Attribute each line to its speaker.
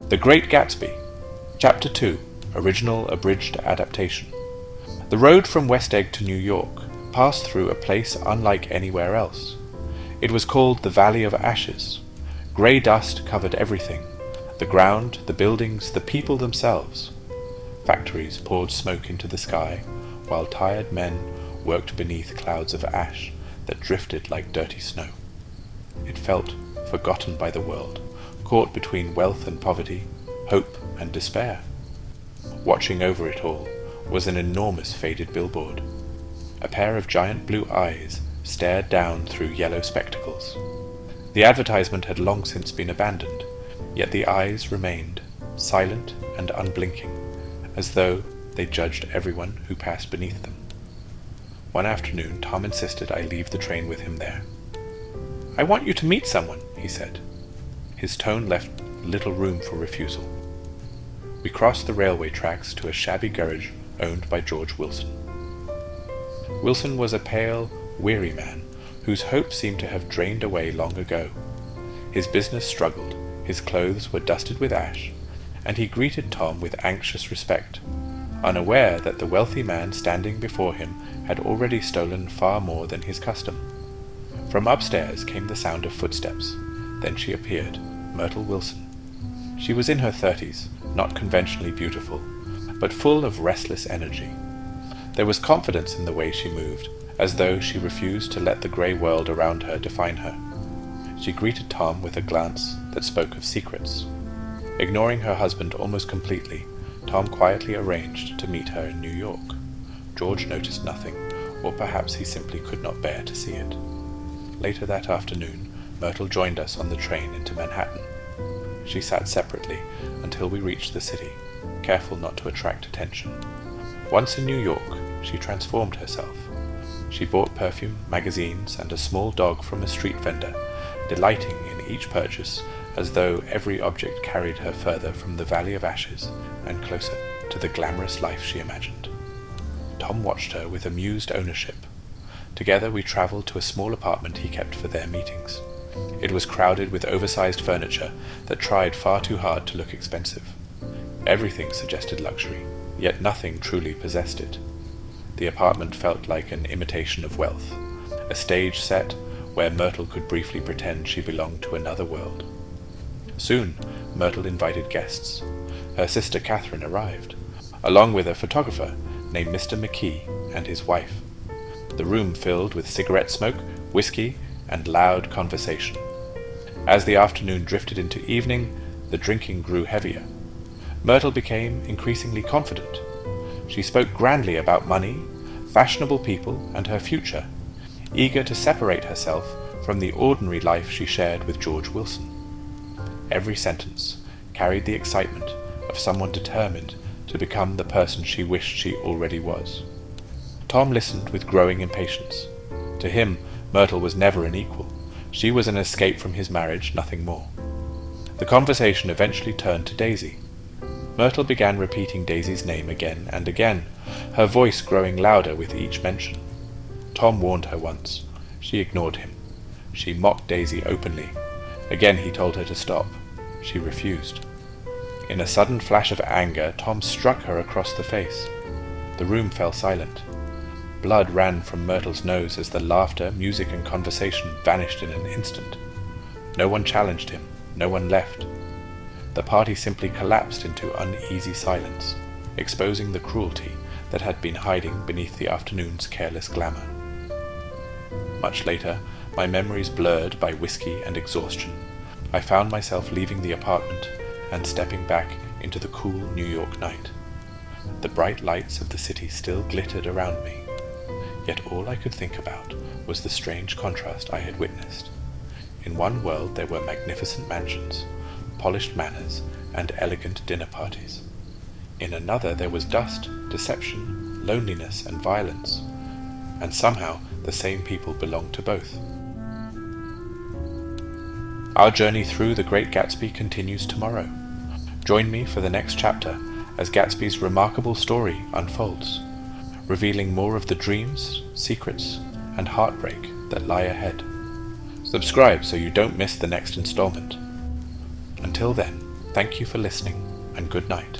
Speaker 1: The Great Gatsby, Chapter 2, Original Abridged Adaptation. The road from West Egg to New York passed through a place unlike anywhere else. It was called the Valley of Ashes. Grey dust covered everything, the ground, the buildings, the people themselves. Factories poured smoke into the sky, while tired men worked beneath clouds of ash that drifted like dirty snow. It felt forgotten by the world, caught between wealth and poverty, hope and despair. Watching over it all was an enormous faded billboard. A pair of giant blue eyes stared down through yellow spectacles. The advertisement had long since been abandoned, yet the eyes remained, silent and unblinking, as though they judged everyone who passed beneath them. One afternoon, Tom insisted I leave the train with him there. "I want you to meet someone," he said. His tone left little room for refusal. We crossed the railway tracks to a shabby garage owned by George Wilson. Wilson was a pale, weary man whose hope seemed to have drained away long ago. His business struggled, his clothes were dusted with ash, and he greeted Tom with anxious respect, unaware that the wealthy man standing before him had already stolen far more than his custom. From upstairs came the sound of footsteps. Then she appeared, Myrtle Wilson. She was in her 30s, not conventionally beautiful, but full of restless energy. There was confidence in the way she moved, as though she refused to let the grey world around her define her. She greeted Tom with a glance that spoke of secrets. Ignoring her husband almost completely, Tom quietly arranged to meet her in New York. George noticed nothing, or perhaps he simply could not bear to see it. Later that afternoon, Myrtle joined us on the train into Manhattan. She sat separately until we reached the city, careful not to attract attention. Once in New York, she transformed herself. She bought perfume, magazines, and a small dog from a street vendor, delighting in each purchase as though every object carried her further from the Valley of Ashes and closer to the glamorous life she imagined. Tom watched her with amused ownership. Together we travelled to a small apartment he kept for their meetings. It was crowded with oversized furniture that tried far too hard to look expensive. Everything suggested luxury, yet nothing truly possessed it. The apartment felt like an imitation of wealth, a stage set where Myrtle could briefly pretend she belonged to another world. Soon, Myrtle invited guests. Her sister Catherine arrived, along with a photographer named Mr. McKee and his wife. The room filled with cigarette smoke, whiskey, and loud conversation. As the afternoon drifted into evening, the drinking grew heavier. Myrtle became increasingly confident. She spoke grandly about money, fashionable people, and her future, eager to separate herself from the ordinary life she shared with George Wilson. Every sentence carried the excitement of someone determined to become the person she wished she already was. Tom listened with growing impatience. To him, Myrtle was never an equal. She was an escape from his marriage, nothing more. The conversation eventually turned to Daisy. Myrtle began repeating Daisy's name again and again, her voice growing louder with each mention. Tom warned her once. She ignored him. She mocked Daisy openly. Again he told her to stop. She refused. In a sudden flash of anger, Tom struck her across the face. The room fell silent. Blood ran from Myrtle's nose as the laughter, music, and conversation vanished in an instant. No one challenged him. No one left. The party simply collapsed into uneasy silence, exposing the cruelty that had been hiding beneath the afternoon's careless glamour. Much later, my memories blurred by whiskey and exhaustion, I found myself leaving the apartment and stepping back into the cool New York night. The bright lights of the city still glittered around me, yet all I could think about was the strange contrast I had witnessed. In one world there were magnificent mansions, polished manners, and elegant dinner parties. In another there was dust, deception, loneliness, and violence, and somehow the same people belonged to both. Our journey through The Great Gatsby continues tomorrow. Join me for the next chapter as Gatsby's remarkable story unfolds, revealing more of the dreams, secrets, and heartbreak that lie ahead. Subscribe so you don't miss the next installment. Until then, Thank you for listening, and good night.